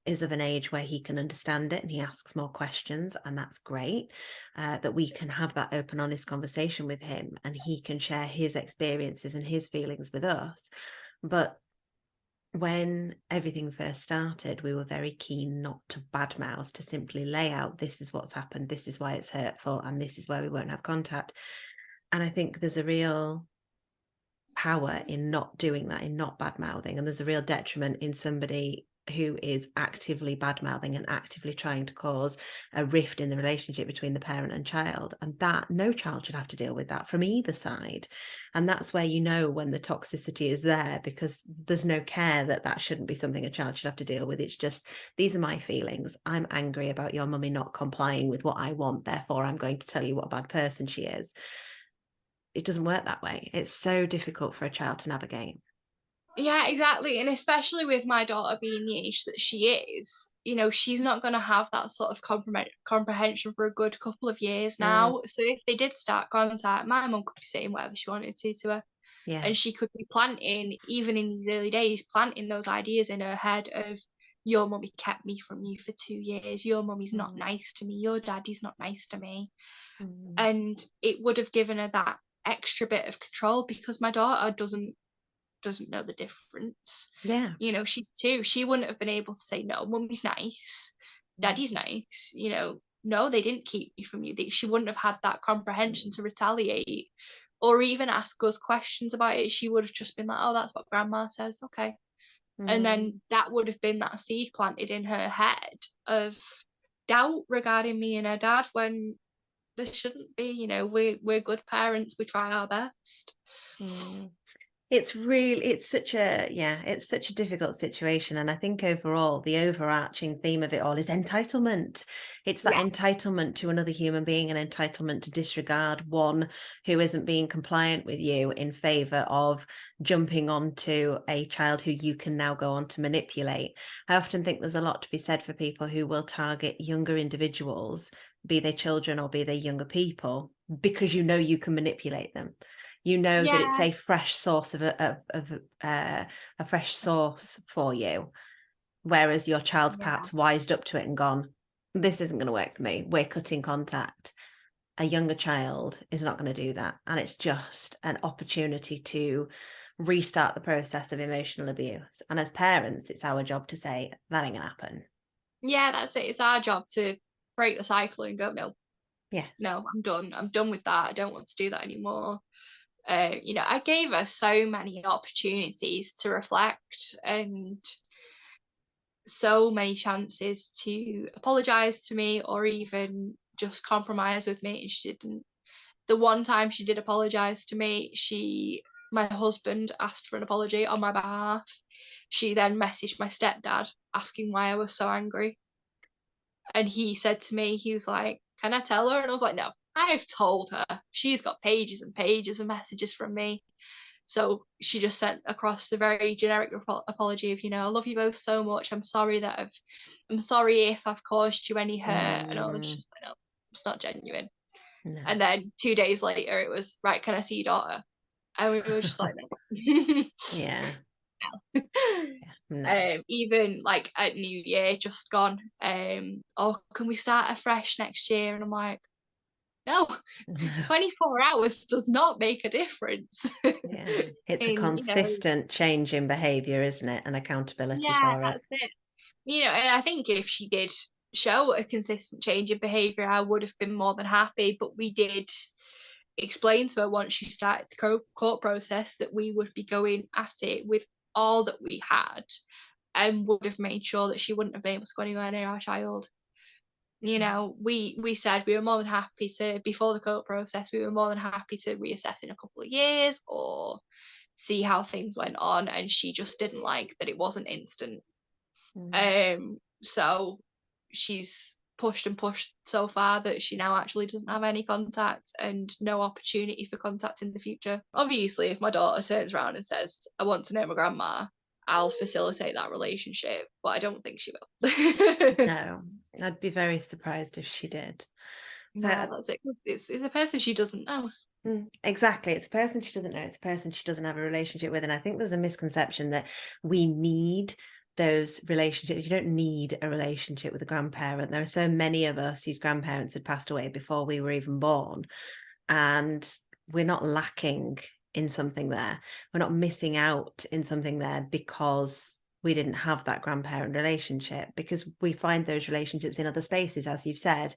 is of an age where he can understand it and he asks more questions, and that's great, that we can have that open, honest conversation with him and he can share his experiences and his feelings with us. But when everything first started, we were very keen not to badmouth, to simply lay out, this is what's happened, this is why it's hurtful, and this is where we won't have contact. And I think there's a real power in not doing that, in not bad mouthing, and there's a real detriment in somebody who is actively bad mouthing and actively trying to cause a rift in the relationship between the parent and child, and that no child should have to deal with that from either side. And that's where when the toxicity is there, because there's no care that shouldn't be something a child should have to deal with. It's just, these are my feelings, I'm angry about your mummy not complying with what I want, therefore I'm going to tell you what a bad person she is. It doesn't work that way. It's so difficult for a child to navigate.
yeah, exactly. And especially with my daughter being the age that she is, you know, she's not going to have that sort of comprehension for a good couple of years
Mm,
now. So if they did start contact, my mum could be saying whatever she wanted to her.
yeah.
And she could be planting, even in the early days, planting those ideas in her head of, your mummy kept me from you for 2 years, your mummy's not
Mm,
nice to me, your daddy's not nice to me.
mm,
And it would have given her that extra bit of control, because my daughter doesn't know the difference.
yeah.
You know, she's 2. She wouldn't have been able to say, no, mummy's nice,
Mm,
daddy's nice, you know, no, they didn't keep me from you. She wouldn't have had that comprehension to retaliate or even ask us questions about it. She would have just been like, oh, that's what grandma says. Okay. And then
mm,
that would have been that seed planted in her head of doubt regarding me and her dad, when there shouldn't be. You know, we're good parents, we try our best.
mm. It's such a, yeah, it's such a difficult situation. And I think overall, the overarching theme of it all is entitlement. It's that
Yeah.
entitlement to another human being, an entitlement to disregard one who isn't being compliant with you in favor of jumping onto a child who you can now go on to manipulate. I often think there's a lot to be said for people who will target younger individuals, be they children or be they younger people, because you know you can manipulate them. You know that it's
Yeah.
a fresh source of a fresh source for you, whereas your child's
Yeah.
perhaps wised up to it and gone, this isn't going to work for me, we're cutting contact. A younger child is not going to do that, and it's just an opportunity to restart the process of emotional abuse. And as parents, it's our job to say that ain't gonna happen.
Yeah, that's it. It's our job to break the cycle and go, no, no,
Yes.
I'm done. I'm done with that. I don't want to do that anymore. I gave her so many opportunities to reflect and so many chances to apologize to me or even just compromise with me. And she didn't. The one time she did apologize to me, my husband asked for an apology on my behalf. She then messaged my stepdad asking why I was so angry. And he said to me, he was like, "Can I tell her?" And I was like, "No, I've told her. She's got pages and pages of messages from me." So she just sent across the very generic apology of, I love you both so much. I'm sorry if I've caused you any hurt. And I was
Mm,
just like, no, it's not genuine.
no.
And then 2 days later, it was, right, can I see your daughter? And we were just like, no.
Yeah.
No.
Yeah. No.
Even like at New Year just gone, oh, can we start afresh next year? And I'm like, no,
No.
24 hours does not make a difference.
Yeah. It's a
And
consistent change in behavior, isn't it? And accountability
yeah,
for it.
that's it. And I think if she did show a consistent change in behavior, I would have been more than happy. But we did explain to her once she started the court process that we would be going at it with all that we had and would have made sure that she wouldn't have been able to go anywhere near our child. We said we were more than happy to, before the court process, we were more than happy to reassess in a couple of years or see how things went on, and she just didn't like that it wasn't instant.
Mm.
So she's pushed and pushed so far that she now actually doesn't have any contact and no opportunity for contact in the future. Obviously, if my daughter turns around and says, I want to know my grandma, I'll facilitate that relationship, but I don't think she will.
No, I'd be very surprised if she did. So,
No, that's it. 'Cause it's a person she doesn't know.
exactly, it's a person she doesn't know, it's a person she doesn't have a relationship with. And I think there's a misconception that we need those relationships. You don't need a relationship with a grandparent. There are so many of us whose grandparents had passed away before we were even born, and we're not lacking in something there. We're not missing out in something there because we didn't have that grandparent relationship, because we find those relationships in other spaces, as you've said.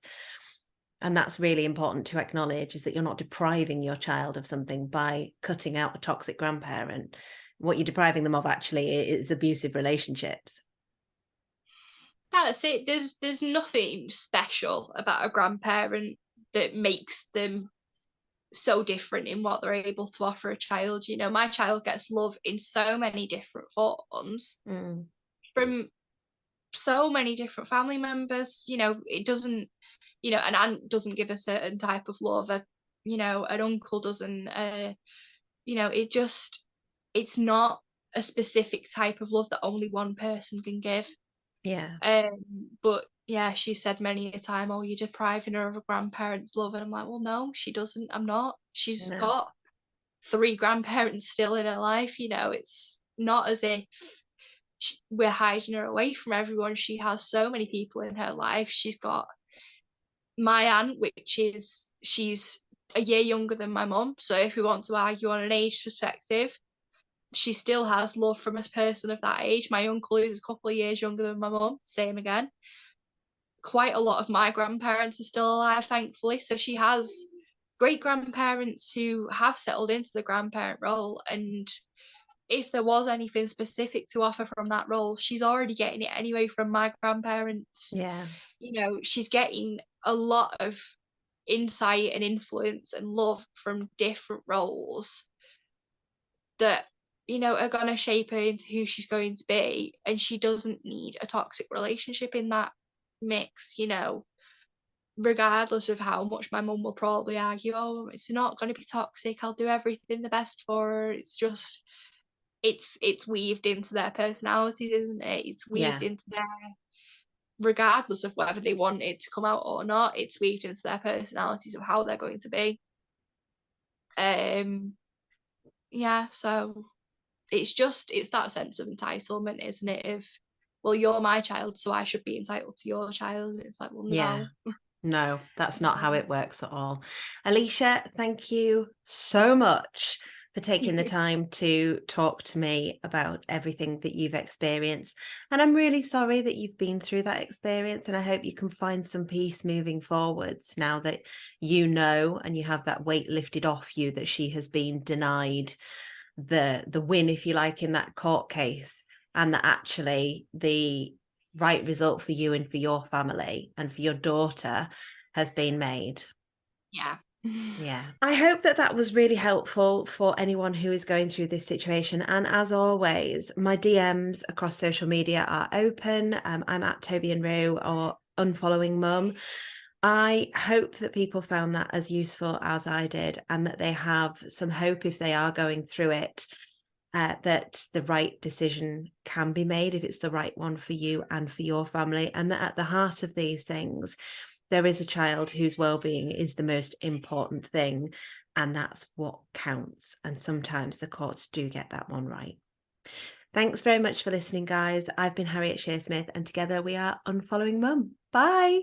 And that's really important to acknowledge, is that you're not depriving your child of something by cutting out a toxic grandparent. What you're depriving them of actually is abusive relationships.
That's it. There's nothing special about a grandparent that makes them so different in what they're able to offer a child. My child gets love in so many different forms
Mm,
from so many different family members. It doesn't, an aunt doesn't give a certain type of love. An uncle doesn't. It just, it's not a specific type of love that only one person can give.
yeah,
But yeah, she said many a time, "Oh, you're depriving her of a grandparent's love," and I'm like, "Well, no, she doesn't. I'm not. She's
no,
got 3 grandparents still in her life. It's not as if we're hiding her away from everyone. She has so many people in her life. She's got my aunt, she's a year younger than my mum. So if we want to argue on an age perspective, she still has love from a person of that age. My uncle is a couple of years younger than my mum, same again. Quite a lot of my grandparents are still alive, thankfully. So she has great grandparents who have settled into the grandparent role. And if there was anything specific to offer from that role, she's already getting it anyway from my grandparents.
yeah,
She's getting a lot of insight and influence and love from different roles that are going to shape her into who she's going to be, and she doesn't need a toxic relationship in that mix, regardless of how much my mum will probably argue, "Oh, it's not gonna be toxic, I'll do everything the best for her." It's just it's weaved into their personalities, isn't it? It's weaved
Yeah.
into their regardless of whether they want it to come out or not, it's weaved into their personalities of how they're going to be. Um, yeah, so it's that sense of entitlement, isn't it? Of, well, you're my child, so I should be entitled to your child. It's like, well,
Yeah.
no.
No, that's not how it works at all. Alisha, thank you so much for taking the time to talk to me about everything that you've experienced. And I'm really sorry that you've been through that experience. And I hope you can find some peace moving forwards now that and you have that weight lifted off you that she has been denied the win, if you like, in that court case, and that actually the right result for you and for your family and for your daughter has been made.
Yeah.
Yeah. I hope that that was really helpful for anyone who is going through this situation. And as always, my DMs across social media are open. I'm at Toby and Rue or Unfollowing Mum. I hope that people found that as useful as I did, and that they have some hope if they are going through it, that the right decision can be made if it's the right one for you and for your family, and that at the heart of these things, there is a child whose well-being is the most important thing, and that's what counts. And sometimes the courts do get that one right. Thanks very much for listening, guys. I've been Harriet Shearsmith, and together we are Unfollowing Mum. Bye.